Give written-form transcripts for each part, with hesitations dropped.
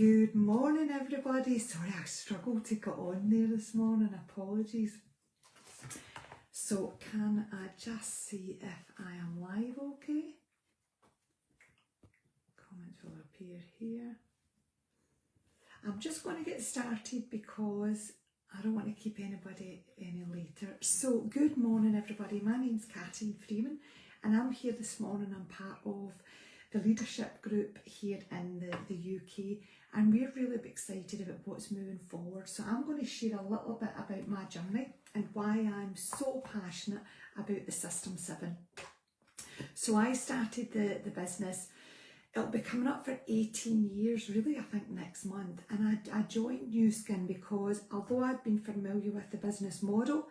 Good morning, everybody. Sorry, I struggled to get on there this morning. Apologies. So, can I just see if I am live okay? Comments will appear here. I'm just going to get started because I don't want to keep anybody any later. So, good morning, everybody. My name's Katie Freeman, and I'm here this morning. I'm part of the leadership group here in the UK, and we're really excited about what's moving forward. So I'm going to share a little bit about my journey and why I'm so passionate about the System7. So I started the business, it'll be coming up for 18 years really, I think next month, and I joined New Skin because although I'd been familiar with the business model,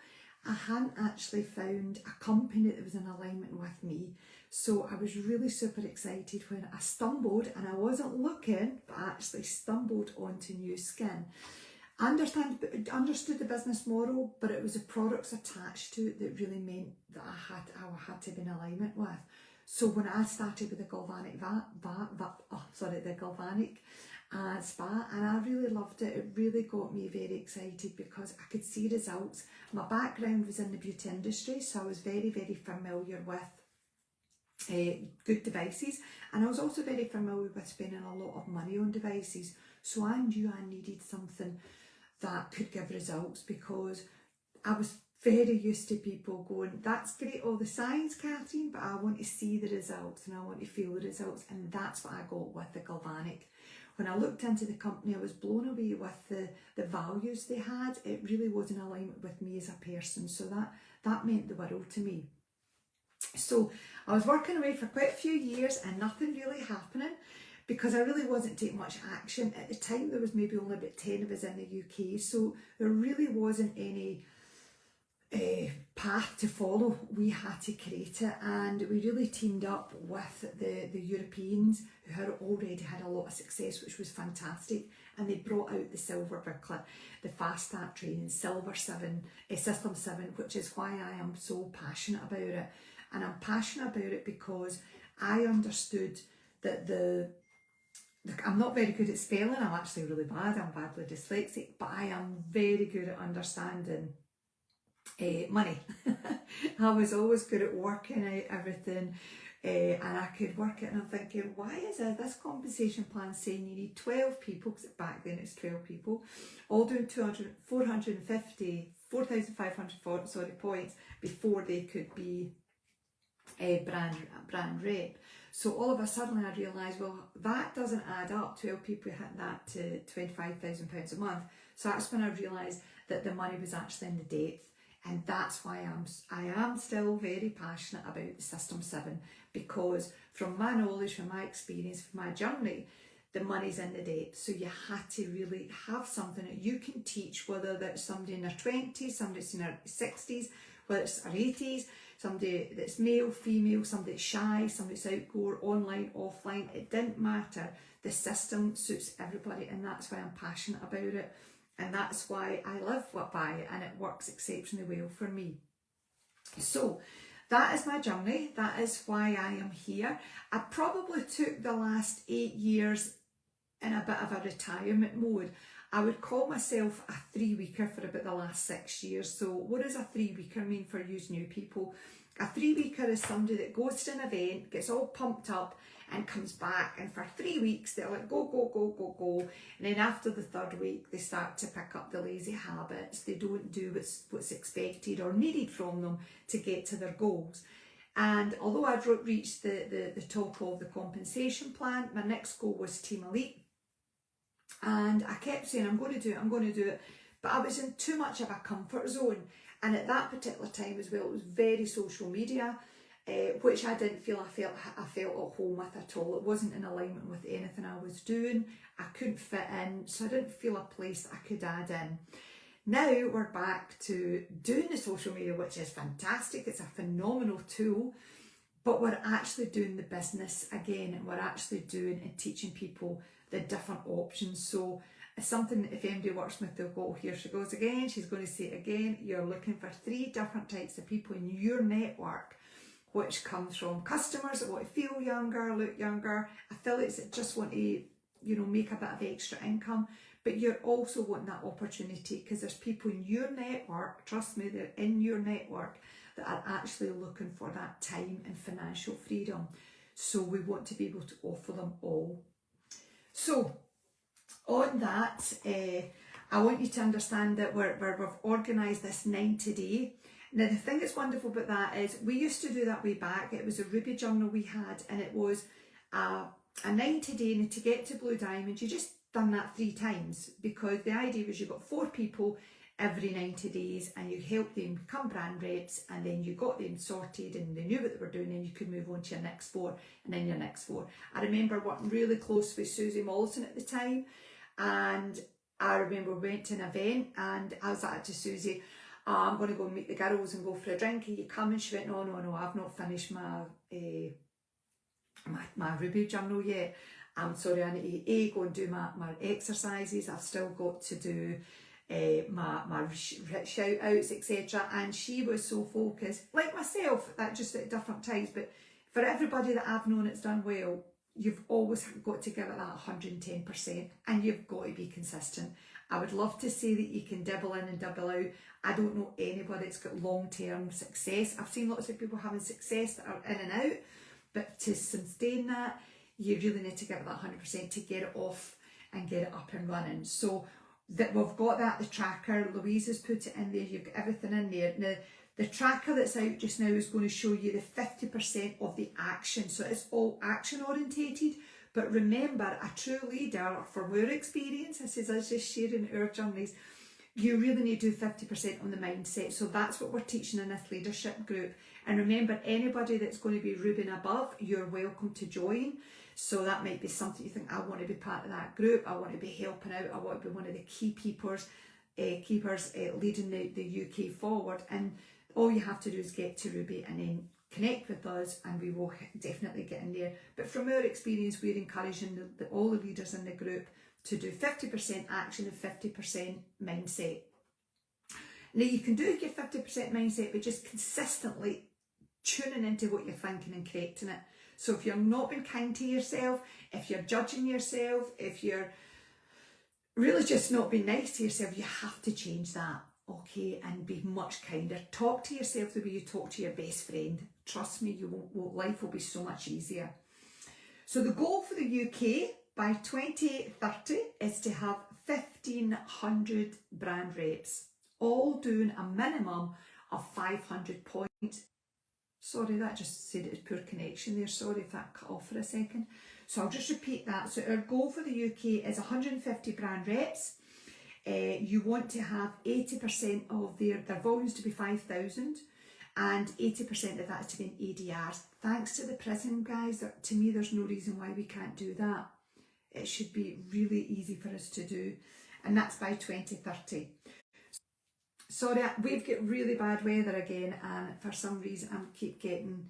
I hadn't actually found a company that was in alignment with me. So I was really super excited when I stumbled, and I wasn't looking, but I actually stumbled onto New Skin. I understood the business model, but it was the products attached to it that really meant that I had to be in alignment with. So when I started with the galvanic spa, and I really loved it. It really got me very excited because I could see results. My background was in the beauty industry, so I was very, very familiar with good devices, and I was also very familiar with spending a lot of money on devices. So I knew I needed something that could give results because I was very used to people going, that's great, all the science, Catherine, but I want to see the results and I want to feel the results, and that's what I got with the galvanic. When I looked into the company, I was blown away with the values they had. It really was in alignment with me as a person, so that meant the world to me. So I was working away for quite a few years and nothing really happening because I really wasn't taking much action. At the time there was maybe only about 10 of us in the UK, so there really wasn't any path to follow. We had to create it, and we really teamed up with the Europeans who had already had a lot of success, which was fantastic, and they brought out the silver booklet, the fast start training, System 7, which is why I am so passionate about it. And I'm passionate about it because I understood that I'm not very good at spelling. I'm actually really bad. I'm badly dyslexic, but I am very good at understanding money. I was always good at working out everything, and I could work it, and I'm thinking, why is this compensation plan saying you need 12 people, because back then it's 12 people, all doing 4,500 points before they could be a brand rep. So all of a sudden I realised, well, that doesn't add up. 12 people hitting that to £25,000 a month. So that's when I realised that the money was actually in the depth. And that's why I am still very passionate about the System7, because from my knowledge, from my experience, from my journey, the money's in the depth. So you had to really have something that you can teach, whether that's somebody in their 20s, somebody that's in their 60s, whether it's their 80s, somebody that's male, female, somebody that's shy, somebody that's outgoing, online, offline. It didn't matter. The system suits everybody, and that's why I'm passionate about it. And that's why I live by it, and it works exceptionally well for me. So that is my journey. That is why I am here. I probably took the last 8 years in a bit of a retirement mode. I would call myself a 3-weeker for about the last 6 years. So what does a 3-weeker mean for you new people? A 3-weeker is somebody that goes to an event, gets all pumped up, and comes back, and for 3 weeks they're like go, go, go, go, go, and then after the 3rd week they start to pick up the lazy habits. They don't do what's expected or needed from them to get to their goals. And although I'd reached the top of the compensation plan, my next goal was Team Elite, and I kept saying I'm going to do it, but I was in too much of a comfort zone. And at that particular time as well, it was very social media, which I didn't feel I felt at home with at all. It wasn't in alignment with anything I was doing. I couldn't fit in, so I didn't feel a place that I could add in. Now we're back to doing the social media, which is fantastic. It's a phenomenal tool, but we're actually doing the business again, and we're actually doing and teaching people the different options. So it's something that if anybody works with, they'll go, here she goes again, she's going to say it again. You're looking for 3 different types of people in your network, which comes from customers that want to feel younger, look younger, affiliates that just want to you know, make a bit of extra income, but you're also wanting that opportunity because there's people in your network, trust me, they're in your network, that are actually looking for that time and financial freedom. So we want to be able to offer them all. So on that, I want you to understand that we've organised this 90-day. Now the thing that's wonderful about that is we used to do that way back. It was a Ruby journal we had, and it was a 90-day, and to get to Blue Diamond, you just done that 3 times, because the idea was you got 4 people every 90 days and you helped them become brand reps, and then you got them sorted and they knew what they were doing, and you could move on to your next 4 and then your next 4. I remember working really close with Susie Mollison at the time, and I remember we went to an event and I was like to Susie, I'm going to go and meet the girls and go for a drink, are you coming? She went, no, I've not finished my Ruby journal yet. I'm sorry, I need to go and do my exercises. I've still got to do my shout outs, etc. And she was so focused, like myself, that just at different times. But for everybody that I've known that's done well, you've always got to give it that 110%, and you've got to be consistent. I would love to say that you can dibble in and dibble out. I don't know anybody that's got long-term success. I've seen lots of people having success that are in and out, but to sustain that, you really need to give it that 100% to get it off and get it up and running. So that we've got that, the tracker, Louise has put it in there, you've got everything in there. Now, the tracker that's out just now is going to show you the 50% of the action. So it's all action orientated. But remember, a true leader, from our experience, this is us just sharing our journeys, you really need to do 50% on the mindset. So that's what we're teaching in this leadership group. And remember, anybody that's going to be Ruby and above, you're welcome to join. So that might be something you think, I want to be part of that group, I want to be helping out, I want to be one of the key keepers leading the UK forward. And all you have to do is get to Ruby and then connect with us, and we will definitely get in there. But from our experience, we're encouraging all the leaders in the group to do 50% action and 50% mindset. Now you can do your 50% mindset, but just consistently tuning into what you're thinking and correcting it. So if you're not being kind to yourself, if you're judging yourself, if you're really just not being nice to yourself, you have to change that, okay, and be much kinder. Talk to yourself the way you talk to your best friend. Trust me, life will be so much easier. So the goal for the UK by 2030 is to have 1,500 brand reps, all doing a minimum of 500 points. Sorry, that just said it was poor connection there. Sorry if that cut off for a second. So I'll just repeat that. So our goal for the UK is 150 brand reps. You want to have 80% of their volumes to be 5,000, and 80% of that is to be in ADRs. Thanks to the prison guys, to me there's no reason why we can't do that. It should be really easy for us to do, and that's by 2030. Sorry, we've got really bad weather again, and for some reason I'm getting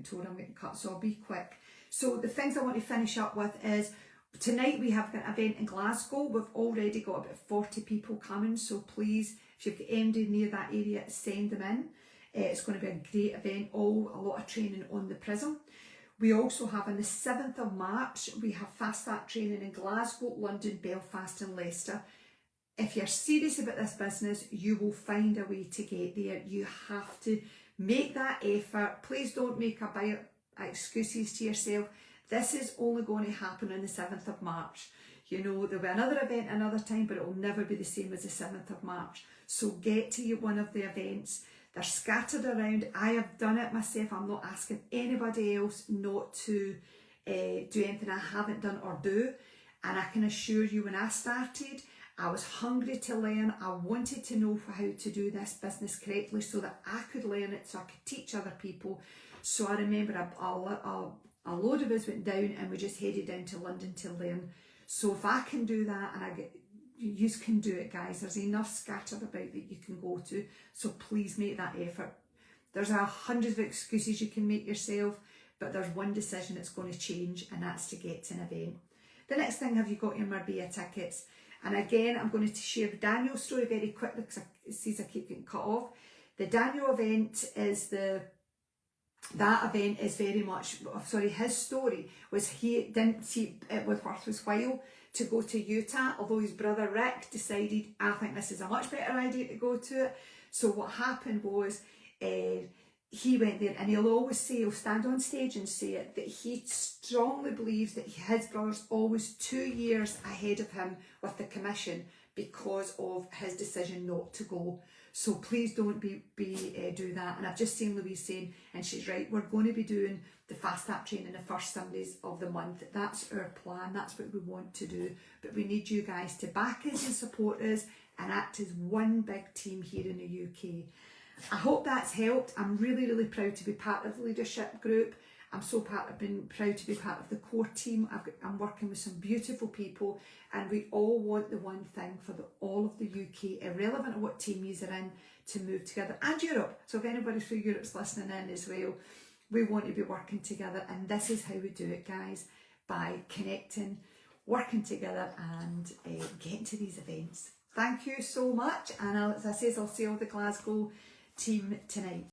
told I'm getting cut, so I'll be quick. So the things I want to finish up with is, tonight we have an event in Glasgow. We've already got about 40 people coming, so please, if you've got anybody near that area, send them in. It's going to be a great event, a lot of training on the prism. We also have on the 7th of March, we have fast start training in Glasgow, London, Belfast and Leicester. If you're serious about this business, you will find a way to get there. You have to make that effort. Please don't make excuses to yourself. This is only going to happen on the 7th of March. You know, there'll be another event another time, but it will never be the same as the 7th of March. So get to one of the events. They're scattered around. I have done it myself. I'm not asking anybody else not to do anything I haven't done or do. And I can assure you, when I started, I was hungry to learn. I wanted to know how to do this business correctly so that I could learn it, so I could teach other people. So I remember a load of us went down and we just headed down to London to learn. So if I can do that, and you can do it, guys. There's enough scattered about that you can go to. So please make that effort. There's 100 of excuses you can make yourself, but there's one decision that's going to change, and that's to get to an event. The next thing, have you got your Marbella tickets? And again, I'm going to share the Daniel story very quickly because it says I keep getting cut off. The Daniel event is the that event is very much, sorry, his story was he didn't see it was worth his while to go to Utah, although his brother Rick decided, I think this is a much better idea to go to it. So what happened was he went there, and he'll always say, he'll stand on stage and say it, that he strongly believes that his brother's always 2 years ahead of him with the commission because of his decision not to go. So please don't do that. And I've just seen Louise saying, and she's right, we're going to be doing the fast tap training the first Sundays of the month. That's our plan, that's what we want to do. But we need you guys to back us and support us and act as one big team here in the UK. I hope that's helped. I'm really, really proud to be part of the leadership group. I'm so proud to be part of the core team. I'm working with some beautiful people, and we all want the one thing for all of the UK, irrelevant of what team you're in, to move together, and Europe. So if anybody from Europe's listening in as well, we want to be working together, and this is how we do it, guys, by connecting, working together, and getting to these events. Thank you so much, and as I say, I'll see all the Glasgow team tonight.